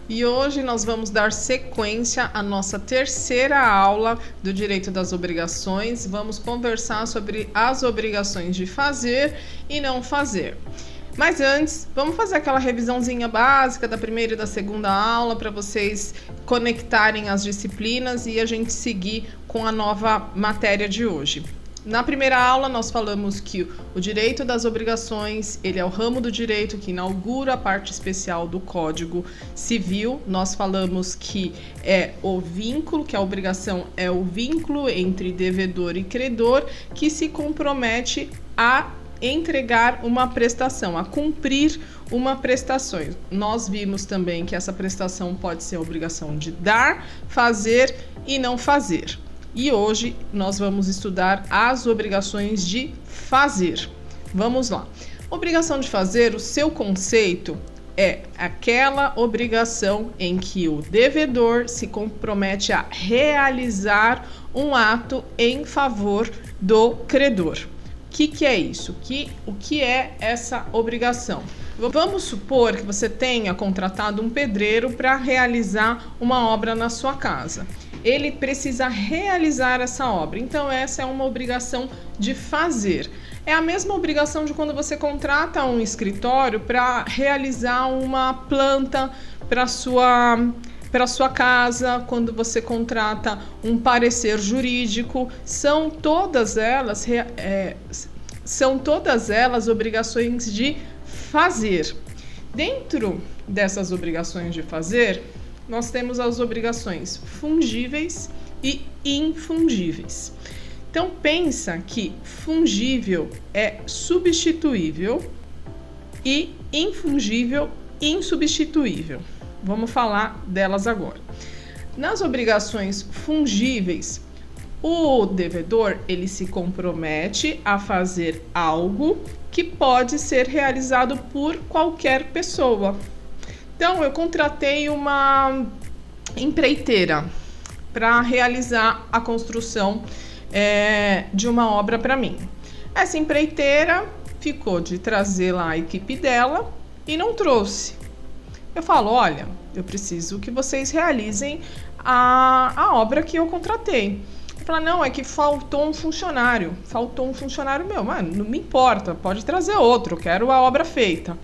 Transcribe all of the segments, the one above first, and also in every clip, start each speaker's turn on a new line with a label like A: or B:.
A: E hoje nós vamos dar sequência à nossa terceira aula do Direito das Obrigações. Vamos conversar sobre as obrigações de fazer e não fazer. Mas antes, vamos fazer aquela revisãozinha básica da primeira e da segunda aula para vocês conectarem as disciplinas e a gente seguir com a nova matéria de hoje. Na primeira aula nós falamos que o direito das obrigações, ele é o ramo do direito que inaugura a parte especial do Código Civil. Nós falamos que é o vínculo, que a obrigação é o vínculo entre devedor e credor que se compromete a entregar uma prestação, a cumprir uma prestação. Nós vimos também que essa prestação pode ser a obrigação de dar, fazer e não fazer. E hoje nós vamos estudar as obrigações de fazer. Vamos lá. Obrigação de fazer, o seu conceito é aquela obrigação em que o devedor se compromete a realizar um ato em favor do credor. O que é isso? O que é essa obrigação? Vamos supor que você tenha contratado um pedreiro para realizar uma obra na sua casa. Ele precisa realizar essa obra, então essa é uma obrigação de fazer. É a mesma obrigação de quando você contrata um escritório para realizar uma planta para sua casa, quando você contrata um parecer jurídico, são todas elas obrigações de fazer. Dentro dessas obrigações de fazer, nós temos as obrigações fungíveis e infungíveis. Então pensa que fungível é substituível e infungível insubstituível. Vamos falar delas agora. Nas obrigações fungíveis, o devedor ele se compromete a fazer algo que pode ser realizado por qualquer pessoa. Então, eu contratei uma empreiteira para realizar a construção de uma obra para mim. Essa empreiteira ficou de trazer lá a equipe dela e não trouxe. Eu falo, olha, eu preciso que vocês realizem a obra que eu contratei. Ele fala, não, é que faltou um funcionário meu, mas não me importa, pode trazer outro, eu quero a obra feita.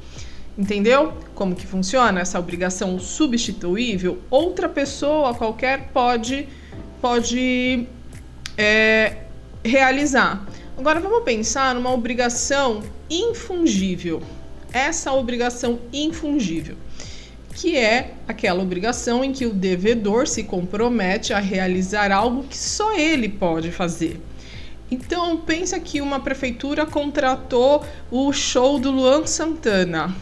A: Entendeu como que funciona essa obrigação substituível? Outra pessoa qualquer pode realizar. Agora vamos pensar numa obrigação infungível. Essa obrigação infungível, que é aquela obrigação em que o devedor se compromete a realizar algo que só ele pode fazer. Então pensa que uma prefeitura contratou o show do Luan Santana.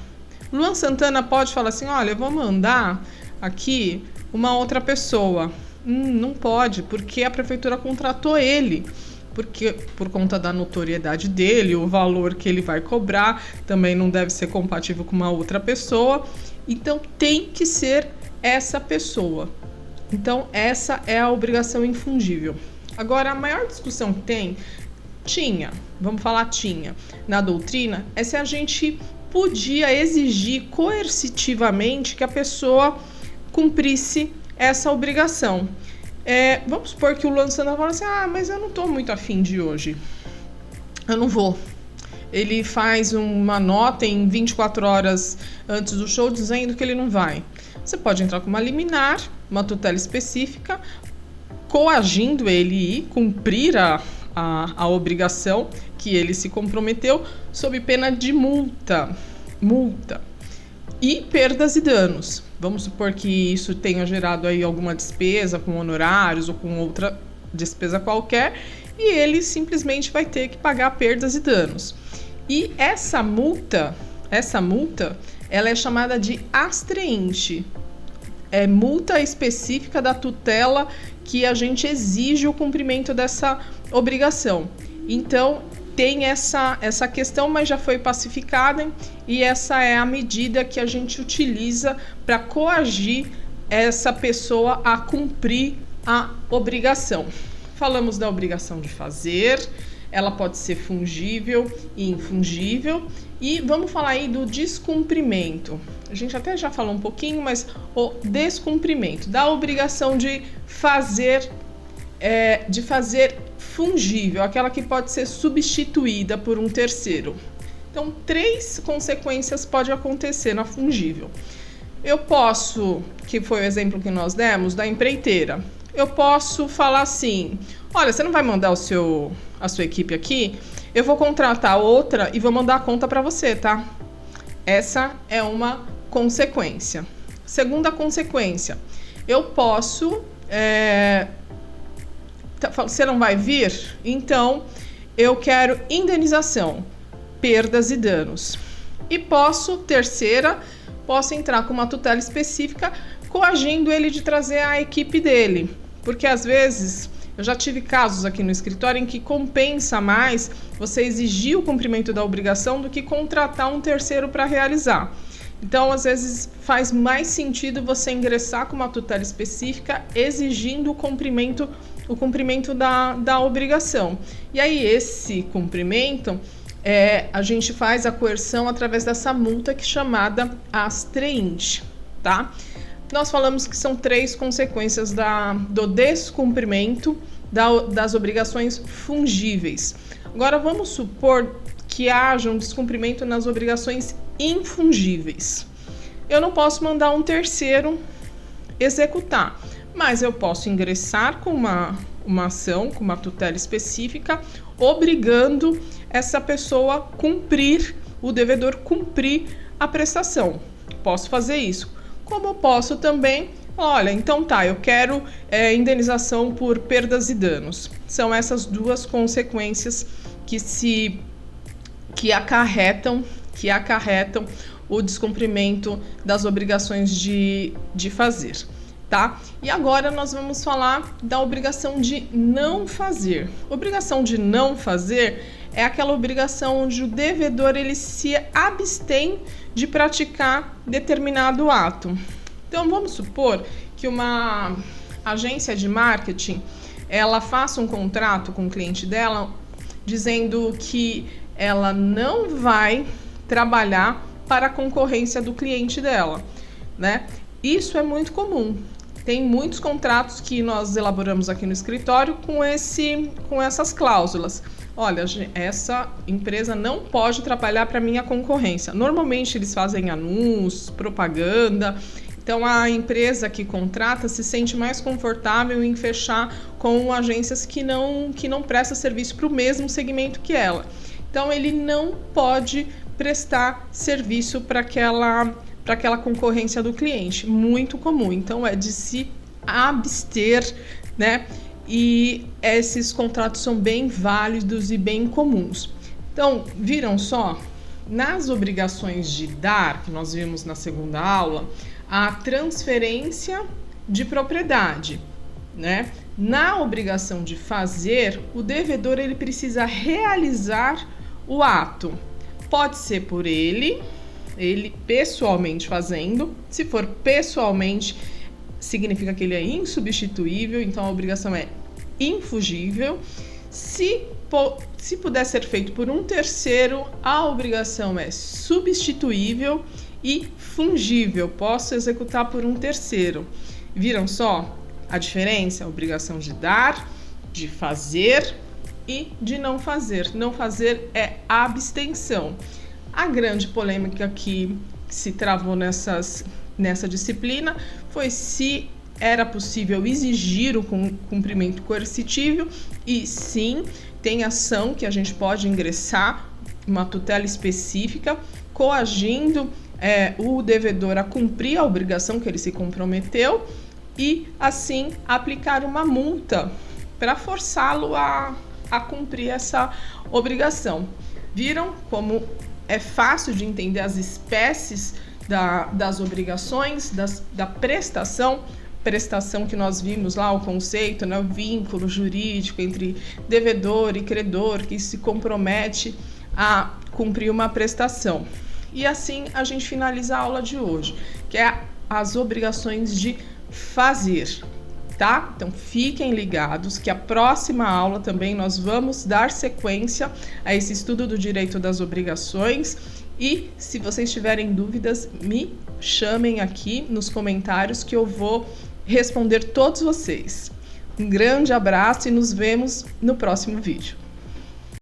A: Luan Santana pode falar assim, olha, eu vou mandar aqui uma outra pessoa. Não pode, porque a prefeitura contratou ele. Porque por conta da notoriedade dele, o valor que ele vai cobrar também não deve ser compatível com uma outra pessoa. Então tem que ser essa pessoa. Então essa é a obrigação infungível. Agora a maior discussão que tinha na doutrina é se a gente podia exigir coercitivamente que a pessoa cumprisse essa obrigação. Vamos supor que o Luan Santana fala assim, mas eu não estou muito afim de hoje, eu não vou. Ele faz uma nota em 24 horas antes do show dizendo que ele não vai. Você pode entrar com uma liminar, uma tutela específica, coagindo ele ir cumprir a obrigação que ele se comprometeu sob pena de multa e perdas e danos. Vamos supor que isso tenha gerado aí alguma despesa com honorários ou com outra despesa qualquer e ele simplesmente vai ter que pagar perdas e danos. E essa multa, ela é chamada de astraente. É multa específica da tutela que a gente exige o cumprimento dessa obrigação. Então, tem essa questão, mas já foi pacificada e essa é a medida que a gente utiliza para coagir essa pessoa a cumprir a obrigação. Falamos da obrigação de fazer, ela pode ser fungível e infungível. E vamos falar aí do descumprimento. A gente até já falou um pouquinho, mas o descumprimento da obrigação de fazer fungível, aquela que pode ser substituída por um terceiro. Então, 3 consequências podem acontecer na fungível. Eu posso, que foi o exemplo que nós demos, da empreiteira, eu posso falar assim: olha, você não vai mandar a sua equipe aqui? Eu vou contratar outra e vou mandar a conta para você, tá? Essa é uma consequência. Segunda consequência, eu posso... você não vai vir? Então, eu quero indenização, perdas e danos. E terceira, posso entrar com uma tutela específica, coagindo ele de trazer a equipe dele. Porque às vezes, eu já tive casos aqui no escritório em que compensa mais você exigir o cumprimento da obrigação do que contratar um terceiro para realizar. Então, às vezes, faz mais sentido você ingressar com uma tutela específica exigindo o cumprimento da obrigação. E aí, esse cumprimento, a gente faz a coerção através dessa multa que é chamada astreinte, tá? Nós falamos que são 3 consequências do descumprimento das obrigações fungíveis. Agora, vamos supor que haja um descumprimento nas obrigações infungíveis. Eu não posso mandar um terceiro executar, mas eu posso ingressar com uma ação, com uma tutela específica, obrigando essa pessoa a cumprir, o devedor cumprir a prestação. Posso fazer isso. Como eu posso também, olha, então tá, eu quero indenização por perdas e danos. São essas 2 consequências que acarretam o descumprimento das obrigações de fazer, tá? E agora nós vamos falar da obrigação de não fazer. Obrigação de não fazer é aquela obrigação onde o devedor ele se abstém de praticar determinado ato. Então vamos supor que uma agência de marketing ela faça um contrato com o cliente dela dizendo que ela não vai trabalhar para a concorrência do cliente dela, né? Isso é muito comum. Tem muitos contratos que nós elaboramos aqui no escritório com essas cláusulas. Olha, essa empresa não pode trabalhar para minha concorrência. Normalmente eles fazem anúncios, propaganda. Então a empresa que contrata se sente mais confortável em fechar com agências que não prestam serviço para o mesmo segmento que ela. Então ele não pode prestar serviço para aquela concorrência do cliente. Muito comum. Então é de se abster, né? E esses contratos são bem válidos e bem comuns. Então, viram só? Nas obrigações de dar, que nós vimos na segunda aula, a transferência de propriedade, né? Na obrigação de fazer, o devedor ele precisa realizar o ato. Pode ser por ele pessoalmente fazendo. Se for pessoalmente, significa que ele é insubstituível, então a obrigação é infungível. Se puder ser feito por um terceiro, a obrigação é substituível e fungível. Posso executar por um terceiro. Viram só a diferença? A obrigação de dar, de fazer e de não fazer. Não fazer é abstenção. A grande polêmica que se travou nessa disciplina foi se era possível exigir o cumprimento coercitivo, e sim, tem ação que a gente pode ingressar, uma tutela específica, coagindo o devedor a cumprir a obrigação que ele se comprometeu e, assim, aplicar uma multa para forçá-lo a cumprir essa obrigação. Viram como é fácil de entender as espécies das obrigações, da prestação que nós vimos lá, o conceito, né, o vínculo jurídico entre devedor e credor que se compromete a cumprir uma prestação. E assim a gente finaliza a aula de hoje, que é as obrigações de fazer. tá? Então fiquem ligados que a próxima aula também nós vamos dar sequência a esse estudo do direito das obrigações. E se vocês tiverem dúvidas, me chamem aqui nos comentários que eu vou responder todos vocês. Um grande abraço e nos vemos no próximo vídeo.